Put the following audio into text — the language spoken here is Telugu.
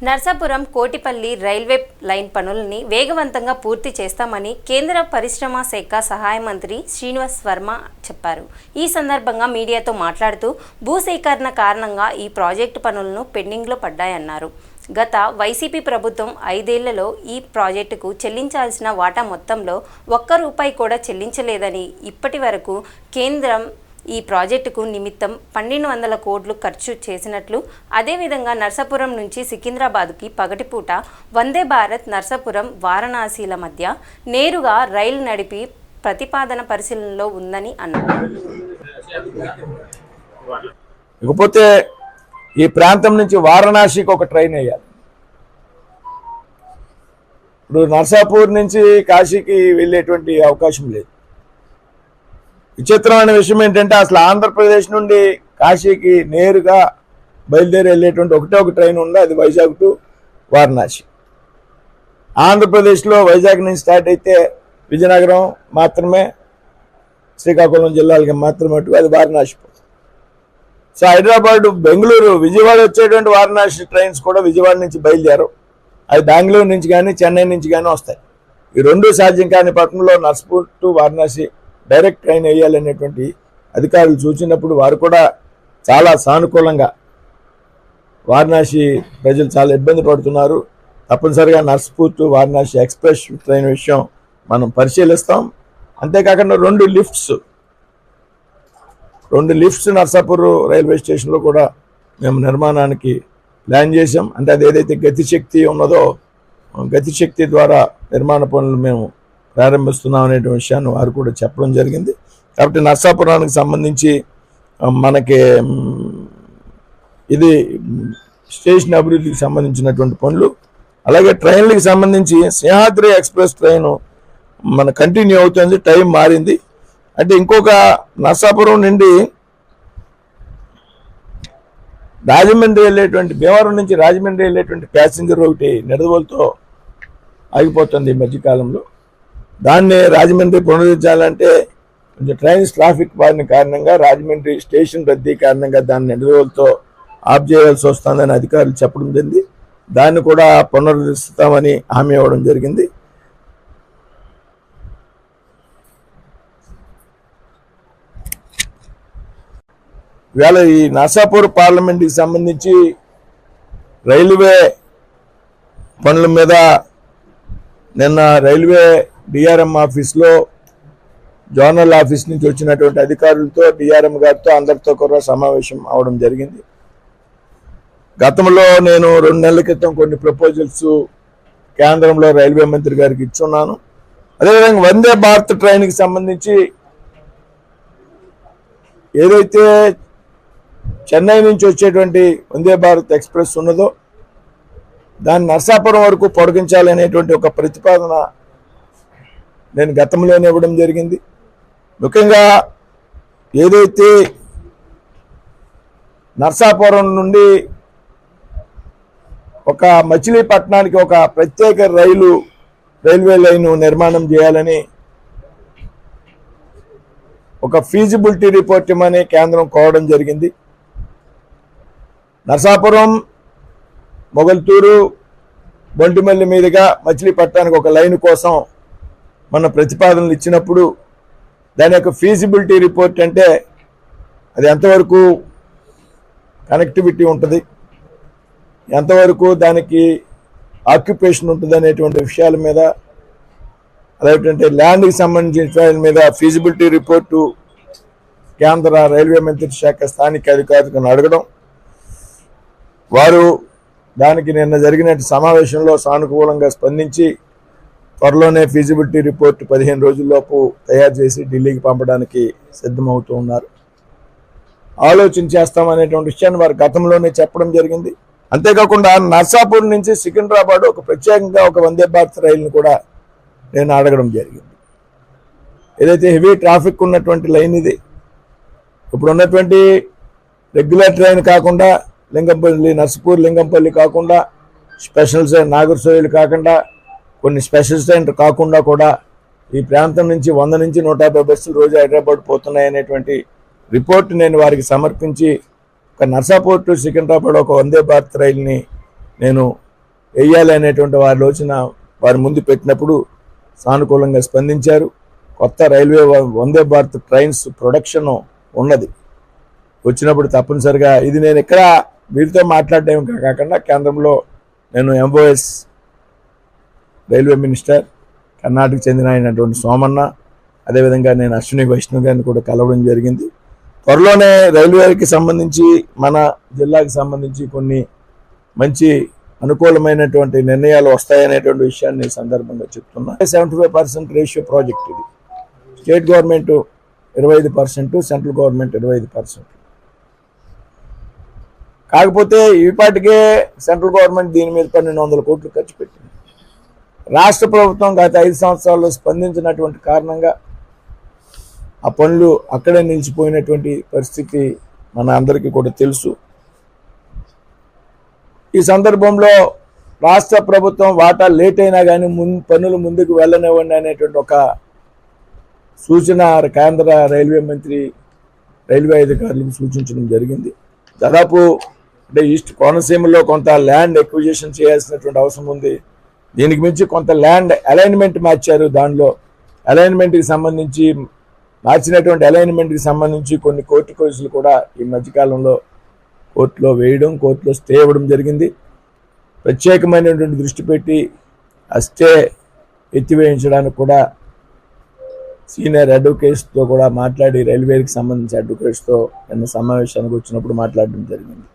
నర్సాపురం కోటిపల్లి రైల్వే లైన్ పనులని వేగవంతంగా పూర్తి చేస్తామని కేంద్ర పరిశ్రమ శాఖ సహాయ మంత్రి శ్రీనివాస్ వర్మ చెప్పారు. ఈ సందర్భంగా మీడియాతో మాట్లాడుతూ భూసేకరణ కారణంగా ఈ ప్రాజెక్టు పనులను పెండింగ్లో పడ్డాయన్నారు. గత వైసీపీ ప్రభుత్వం 5 ఏళ్లలో ఈ ప్రాజెక్టుకు చెల్లించాల్సిన వాటా మొత్తంలో ₹1 కూడా చెల్లించలేదని, ఇప్పటి వరకు కేంద్రం ఈ ప్రాజెక్టుకు నిమిత్తం 1200 కోట్లు ఖర్చు చేసినట్లు, అదేవిధంగా నర్సాపురం నుంచి సికింద్రాబాద్కి పగటిపూట వందే భారత్ నర్సాపురం వారణాసిల మధ్య నేరుగా రైలు నడిపి ప్రతిపాదన పరిశీలనలో ఉందని అన్నారు. ఇకపోతే ఈ ప్రాంతం నుంచి వారణాసికి ఒక ట్రైన్ వేయాలి. ఇప్పుడు నర్సాపూర్ నుంచి కాశీకి వెళ్ళేటువంటి అవకాశం లేదు. విచిత్రమైన విషయం ఏంటంటే అసలు ఆంధ్రప్రదేశ్ నుండి కాశీకి నేరుగా బయలుదేరి వెళ్ళేటువంటి ఒక ట్రైన్ ఉంది, అది వైజాగ్ టు వారణాసి. ఆంధ్రప్రదేశ్లో వైజాగ్ నుంచి స్టార్ట్ అయితే విజయనగరం మాత్రమే, శ్రీకాకుళం జిల్లాలకి మాత్రమే అది వారణాసి పోతుంది. సో హైదరాబాద్, బెంగళూరు, విజయవాడ వచ్చేటువంటి వారణాసి ట్రైన్స్ కూడా విజయవాడ నుంచి బయలుదేరు, అది బెంగళూరు నుంచి కానీ చెన్నై నుంచి కానీ వస్తాయి. ఈ రెండు సాధ్యం కాని పట్టణంలో Narsapur to Varanasi direct train వేయాలనేటువంటి అధికారులు సూచించినప్పుడు వారు కూడా చాలా సానుకూలంగా, వారణాసి ప్రజలు చాలా ఇబ్బంది పడుతున్నారు, తప్పనిసరిగా Narsapur to Varanasi express train విషయం మనం పరిశీలిస్తాం. అంతేకాకుండా 2 లిఫ్ట్స్ నర్సాపూర్ రైల్వే స్టేషన్లో కూడా మేము నిర్మాణానికి ప్లాన్ చేసాం. అంటే అది ఏదైతే గతిశక్తి ఉన్నదో, గతిశక్తి ద్వారా నిర్మాణ పనులు మేము ప్రారంభిస్తున్నాం అనేటువంటి విషయాన్ని వారు కూడా చెప్పడం జరిగింది. కాబట్టి నర్సాపురానికి సంబంధించి మనకి ఇది స్టేషన్ అభివృద్ధికి సంబంధించినటువంటి పనులు, అలాగే ట్రైన్లకు సంబంధించి సింహాద్రి ఎక్స్ప్రెస్ ట్రైన్ మన కంటిన్యూ అవుతుంది, టైం మారింది. అంటే ఇంకొక నర్సాపురం నుండి రాజమండ్రి వెళ్ళేటువంటి, భీమవరం నుంచి రాజమండ్రి వెళ్ళేటువంటి ప్యాసింజర్ ఒకటి నిడదవోలుతో ఆగిపోతుంది ఈ మధ్యకాలంలో. దాన్ని రాజమండ్రి పునరుద్ధరించాలంటే కొంచెం ట్రైన్స్ ట్రాఫిక్ బారిన కారణంగా, రాజమండ్రి స్టేషన్ రద్దీ కారణంగా దాన్ని నిడదవోలుతో ఆఫ్ చేయాల్సి వస్తుందని అధికారులు చెప్పడం జరిగింది. దాన్ని కూడా పునరుద్ధరిస్తామని హామీ ఇవ్వడం జరిగింది. ఇవాళ ఈ నర్సాపూర్ పార్లమెంట్కి సంబంధించి రైల్వే పనుల మీద నిన్న రైల్వే డిఆర్ఎం ఆఫీస్లో, జోనల్ ఆఫీస్ నుంచి వచ్చినటువంటి అధికారులతో, డిఆర్ఎం గారితో అందరితో కూడా సమావేశం అవడం జరిగింది. గతంలో నేను 2 నెలల క్రితం కొన్ని ప్రపోజల్స్ కేంద్రంలో రైల్వే మంత్రి గారికి ఇచ్చున్నాను. అదేవిధంగా వందే భారత్ ట్రైన్కి సంబంధించి ఏదైతే చెన్నై నుంచి వచ్చేటువంటి వందే భారత్ ఎక్స్ప్రెస్ ఉన్నదో దాన్ని నర్సాపురం వరకు పొడిగించాలనేటువంటి ఒక ప్రతిపాదన నేను గతంలోనే ఇవ్వడం జరిగింది. ముఖ్యంగా ఏదైతే నర్సాపురం నుండి ఒక మచిలీపట్నానికి ఒక ప్రత్యేక రైల్వే లైన్ నిర్మాణం చేయాలని ఒక ఫీజిబిలిటీ రిపోర్ట్ ఇవ్వమని కేంద్రం కోరడం జరిగింది. నర్సాపురం, మొగల్తూరు, బొంటిమల్లి మీదుగా మచిలీపట్నానికి ఒక లైన్ కోసం మన ప్రతిపాదనలు ఇచ్చినప్పుడు దాని యొక్క ఫీజిబిలిటీ రిపోర్ట్ అంటే అది ఎంతవరకు కనెక్టివిటీ ఉంటుంది, ఎంతవరకు దానికి ఆక్యుపేషన్ ఉంటుంది అనేటువంటి విషయాల మీద, అదేంటంటే ల్యాండ్కి సంబంధించిన విషయాల మీద ఫీజిబిలిటీ రిపోర్టు కేంద్ర రైల్వే మంత్రిత్వ శాఖ స్థానిక అధికారులను అడగడం, వారు దానికి నిన్న జరిగిన సమావేశంలో సానుకూలంగా స్పందించి త్వరలోనే ఫీజిబిలిటీ రిపోర్ట్ 15 రోజుల్లోపు తయారు చేసి ఢిల్లీకి పంపడానికి సిద్ధమవుతూ ఉన్నారు. ఆలోచన చేస్తామనేటువంటి విషయాన్ని వారు గతంలోనే చెప్పడం జరిగింది. అంతేకాకుండా నర్సాపూర్ నుంచి సికింద్రాబాద్ ఒక ప్రత్యేకంగా ఒక వందే భారత్ రైలును కూడా నేను అడగడం జరిగింది. ఏదైతే హెవీ ట్రాఫిక్ ఉన్నటువంటి లైన్ ఇది, ఇప్పుడు ఉన్నటువంటి రెగ్యులర్ ట్రైన్ కాకుండా లింగంపల్లి, నర్సాపూర్ లింగంపల్లి కాకుండా, స్పెషల్ ట్రైన్ నాగర్సోయిలు కాకుండా, కొన్ని స్పెషల్ ట్రైన్ కాకుండా కూడా ఈ ప్రాంతం నుంచి 100 నుంచి 150 బస్సులు రోజు హైదరాబాద్ పోతున్నాయనేటువంటి రిపోర్ట్ నేను వారికి సమర్పించి ఒక నర్సాపూర్ టు సికింద్రాబాద్ ఒక వందే భారత్ రైలుని నేను వేయాలి అనేటువంటి వారి ఆలోచన వారి ముందు పెట్టినప్పుడు సానుకూలంగా స్పందించారు. కొత్త railway Vande Bharat trains production ఉన్నది. వచ్చినప్పుడు తప్పనిసరిగా ఇది నేను ఇక్కడ వీరితో మాట్లాడడం కాకుండా కేంద్రంలో నేను ఎంఓఎస్ రైల్వే మినిస్టర్ కర్ణాటక చెందిన అయినటువంటి సోమన్న, అదేవిధంగా నేను అశ్విని వైష్ణవ్ గారిని కూడా కలవడం జరిగింది. త్వరలోనే రైల్వేకి సంబంధించి మన జిల్లాకి సంబంధించి కొన్ని మంచి అనుకూలమైనటువంటి నిర్ణయాలు వస్తాయనేటువంటి విషయాన్ని సందర్భంగా చెప్తున్నా. 75% రేషియో ప్రాజెక్ట్ ఇది. State government 25%, central government 25%. కాకపోతే ఈపాటికే సెంట్రల్ గవర్నమెంట్ దీని మీద 1200 కోట్లు ఖర్చు పెట్టింది. రాష్ట్ర ప్రభుత్వం గత 5 సంవత్సరాల్లో స్పందించినటువంటి కారణంగా ఆ పనులు అక్కడే నిలిచిపోయినటువంటి పరిస్థితి మన అందరికీ కూడా తెలుసు. ఈ సందర్భంలో రాష్ట్ర ప్రభుత్వం వాటా లేట్ అయినా కానీ పనులు ముందుకు వెళ్ళనివ్వండి అనేటువంటి ఒక సూచన కేంద్ర రైల్వే మంత్రి రైల్వే అధికారులకు సూచించడం జరిగింది. దాదాపు అంటే ఈస్ట్ కోనసీమలో కొంత ల్యాండ్ ఎక్విజిషన్ చేయాల్సినటువంటి అవసరం ఉంది. దీనికి మించి కొంత ల్యాండ్ అలైన్మెంట్ మార్చారు. దానిలో అలైన్మెంట్కి సంబంధించి మార్చినటువంటి అలైన్మెంట్కి సంబంధించి కొన్ని కోర్టు కేసులు కూడా ఈ మధ్యకాలంలో కోర్టులో వేయడం, కోర్టులో స్టే ఇవ్వడం జరిగింది. ప్రత్యేకమైనటువంటి దృష్టి పెట్టి ఆ స్టే ఎత్తివేయించడానికి కూడా సీనియర్ అడ్వకేట్స్తో కూడా మాట్లాడి రైల్వేకి సంబంధించి అడ్వకేట్స్తో నిన్న సమావేశానికి వచ్చినప్పుడు మాట్లాడడం జరిగింది.